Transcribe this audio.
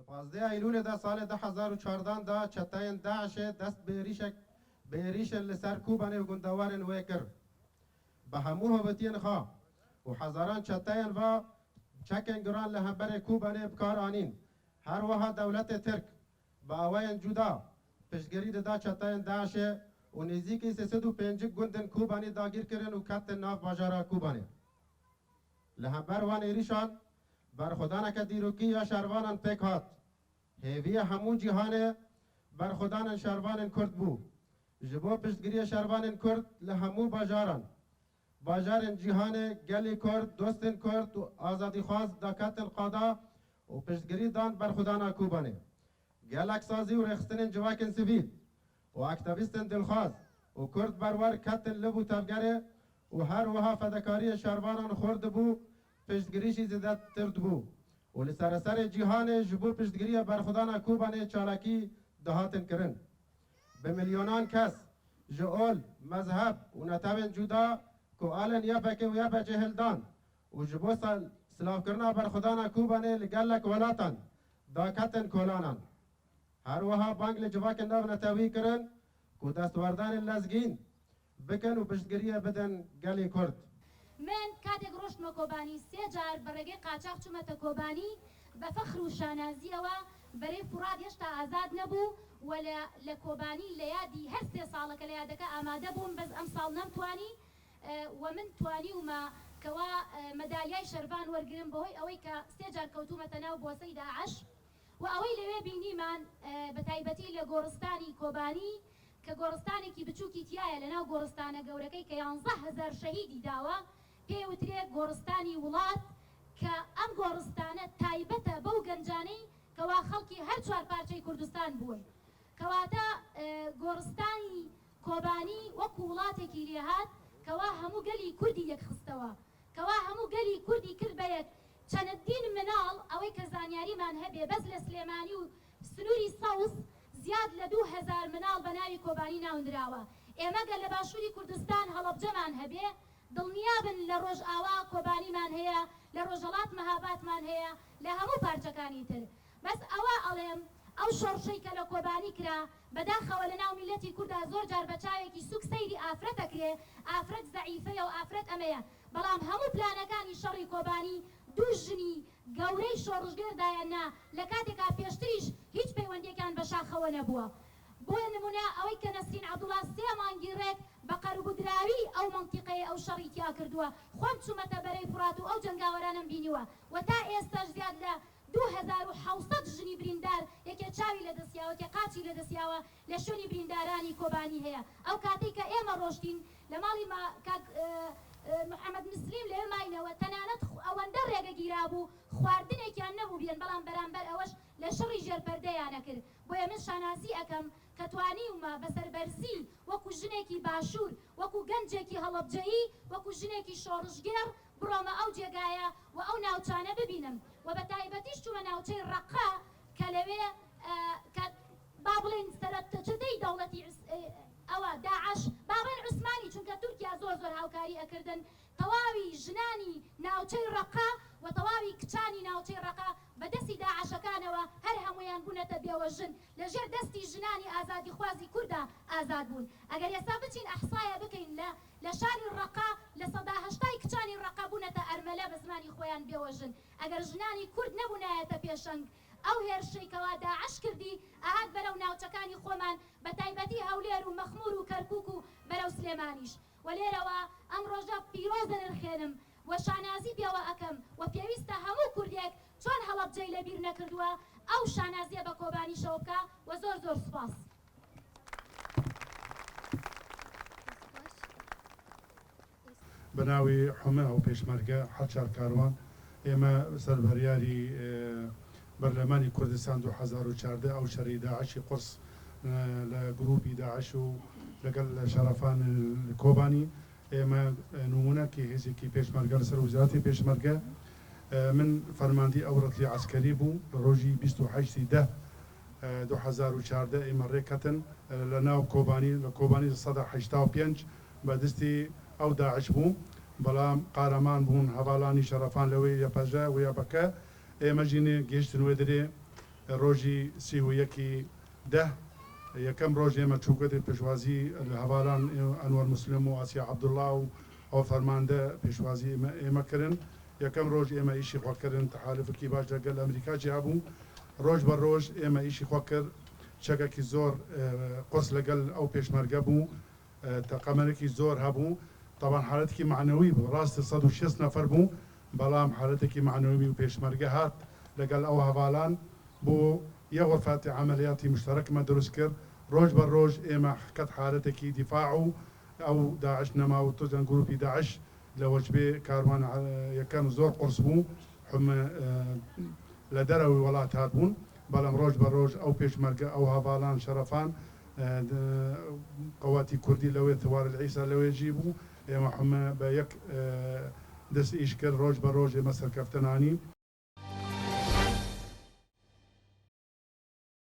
15 ایلول دا سال 2014 دا چتاین داعش دست بهریشن لسر کوبانی و گندوارن ویکر به همو هبتین خواه و هزاران چتاین و چکن گران لهمبر کوبانی بکار آنین هر وها دولت ترک با آوین جدا پشگری دا چتاین داعش و نزدیکی 305 گندن کوبانی داگیر کرن و کت ناف باجارا کوبانی لهمبر وان ایریشان بر خدانه که دیروکی یا شروانان پک هات هیوی همون جهان بر خدان شروان کرد بو جبو پشتگیری شروان کرد لهمو باجارن جهان گلی کرد دوستن کرد و آزادی خواست داکت القادا و پشتگیری دان بر خدان کوبانه گلک سازی و رخصتن جواکن سویل و اکتاویستن دلخواست و کرد برور کتن لبو تفگره و هر وها فدکاری شروانان خورد بو پشتگیریشی زیادت ترد بو و لسرسر جهان جبو پشتگیری برخدان کوبانه چالاکی دهاتن کرن به میلیونان کس جئول مذهب و نتوین جدا که آلن یا بکه و یا بجهل دان و جبو سلاف کرنا برخدان کوبانه لگلک ولاتن داکتن کولانان هر وها بانگ لجواکن داو نتوی کرن که دستوردان لزگین بکن و پشتگیری بدن گلی کرد من کاتێک ڕۆشتمە کۆبانی سێ جار بەڕێگەی قاچاق چوومەتە کۆبانی بە فەخر و شانازیەوە بەرەی فورات هێشتا ئازاد نەبوو و لە کۆبانی لە یادی هەر سێ ساڵەکە لە یادەکە ئامادە بووم بەس ئەم ساڵ نەمتوانی و من توانیومە کەوا مەدالیای شەربان وەرگرم بەهۆی ئەوەی کە سێ جار کەوتومەتە ناو بۆسەی داعش و ئەوەی لەوێ بینیمان بە تایبەتی لە گۆڕستانی کۆبانی کە گۆڕستانێکی بچووکی تایە لەناو گۆڕستانە گەورەکەی کە 11,000 شەهیدی داوە پێوترێ گۆڕستانی وڵات کە ئەم گۆڕستانە تایبەتە بەو گەنجانەی کەوا خەڵکی هەر چوار پارچەی کوردستان بوون کەواتە گۆڕستانی کۆبانی وەکو وڵاتێکی لێهات کەوا هەموو گەلی کوردی یەکخستەوە کەوا هەموو گەلی کوردی کرد بە یەک چەندین مناڵ ئەوەی کە زانیاریمان هەبێ بەس لە سلێمانی و سنووری سەوز زیاد لە 2,000 مناڵ بە ناوی کۆبانی ناوندراوە ئێمەگە لە باشووری کوردستان هەڵەبجەمان هەبێ دڵنیابن لە ڕۆژئاوا کۆبانیمان هەیە لە ڕۆژهەڵات مەهاباتمان هەیە لە هەموو پارچەکانی تر بەس ئەوە ئەڵێم ئەو شۆڕشەی کە لە کۆبانی کرا بەداخەوە لە ناو میلەتی کووردا زۆر جار بە چاوێکی سوک سەیری ئافرەتەکرێ ئافرەت زەعیفەیە و ئافرەت ئەمەیە بەڵام هەموو پلانەکانی شەڕی کۆبانی دوو ژنی گەورەی شۆڕژگێردایەنا لە کاتێکا پێشتریش هیچ پەیوەندێکیان بە شاخەوە نەبووە بۆیە نمونە ئەوەی کە نەسرین عەبدوڵڵا سێ مانگی ڕێک بە قەربوودراوی ئەو مەنتیقەیە ئەو شەڕی تیا کردووە خۆم چوومەتە بەرەی فورات و ئەو جەنگاوەرانم بینیوە و تا ئێستاش زیاد لە 2,700 ژنی بریندار یەکێ چاوی لە دەستیاوە کە قاچی لە دەستیاوە لە شوێنی بریندارانی کۆبانی هەیە ئەو کاتێک کە ئێمە ڕۆشتین لە ماڵی محەممەد مسلیم لێ ماینەوە تەنانەت ئەوەندە ڕێگەگیرا بوو خواردنێکیان نەبوو بێن بەڵام بەرامبەر ئەوەش لە شەڕی ژێرپەردەیانە کرد بۆیە من شانازی ئەەکەم کە توانیومە بەسەربەرزی وەکو ژنێکی باشوور وەکو گەنجێکی هەڵەبجەیی وەکو ژنێکی شۆڕژگێر بڕۆمە ئەو جێگایە و ئەو ناوچانە ببینم و بە تایبەتیش چوومە ناوچەی ڕەقا کە لەوێ با بڵێن سەرەتەچەدەی دەوڵەتی ئەوە داعش با بڵێن عوسمانی چونکە تورکیا زۆر هاوکاری ئەکردن تەواوی ژنانی ناوچەی ڕەقا و تەواوی کچانی ناوچەی ڕەقا بەدەستی داعشەکانەوە هەر هەمویان بوونەتە بێوە ژن لەژێر دەستی ژنانی ئازادی خوازی کووردا ئازاد بوون ئەگەر ئێستا بچین ئەحسایە بکەین لە شاری ڕەقا لە 180 کچانی ڕەقا بوونەتە ئەرمەلە بە زمانی خۆیان بێوە ژن ئەگەر ژنانی کورد نەبوونایەتە پێشەنگ ئەو هێرشەیکەوا داعش کردی ئاهات بەرەو ناوچەکانی خۆمان بە تایبەتی هەولێر و مەخمور و کەرکووک و بەرەو سلێمانیش و لێرەوە ئەم ڕۆژە پیرۆزە نرخێنم و شانازی پێوە ئەەکەم و پێویستە هەموو کوردێک چۆن هەڵەبجەی لەبیر نەکردووە ئەو شانازیە بە کۆبانی شەوکە و زۆر سوپاس بەناوی حومە و پێشمەرگە حەچار کاروان ئێمە سەربەریاری بەرلەمانی کوردستان 2014 ئەو شەڕی داعشی قورس لە گروپی داعش و لەگەڵ شەرەفان کۆبانی ئێمە نمونەکی هێزێکی پێشمەرگە لەسەر وزارەتی پێشمەرگە من فەرماندی ئەو ڕەتلی عسکەری بوو لە ڕۆژی 28/10/2014 ئێمە ڕێکەتن لە ناو کۆبانی لە کۆبانی 185 بەدەستی ئەو داعش بوو بەڵام قارەمان بوون هەواڵانی شەرەفان لەوەی یەپەژە و یەبەکە ئێمە ژینێ گەیشتن وێ درێ ڕۆژی 31 یەکەم ڕۆژ ئێمە چووکەتی پێشوازی لە هەواڵان ئەنوەر مسلم و ئاسیا عەبدوڵڵا و ئەو فەرماندە پێشوازی ئێمە کردن یەکەم ڕۆژ ئێمە ئیشی خۆکردن تەحالفێکی باش لەگەڵ ئەمریکا هەبوو ڕۆژ بە ڕۆژ ئێمە ئیشی خۆ کرد چەکێکی زۆر قرس لەگەڵ ئەو پێشمەرگە بوو تەقەمەرێکی زۆر هەبوو طبعا حالەتێکی معنەوی بوو ڕاستە 160 نەفەر بوو بەڵام حالەتێکی معنەوی و پێشمەرگە هات لەگەڵ ئەو هەواڵان بۆ یە غرفەتی عملیاتی مشترەکمە دروست کرد ڕۆژ بە ڕۆژ ئێمە حکەت حالەتێکی دیفاع و ئەو داعش نەما و توزان گروپی داعش لە وەجبێ کاروان یەکەم زۆر قرس بوو لە دەرەوەی وڵات هاتبوون بەڵام ڕۆژ بە ڕۆژ ئەو پێشمەرگە ئەو هەواڵان شەرەفان قەواتی کوردی لەوێ تەوار العیسا لەوێژی بوو ئێمە حمە بە یەک دەست ئیش کرد ڕۆژ بە ڕۆژ ئێمە سەرکەفتەنانی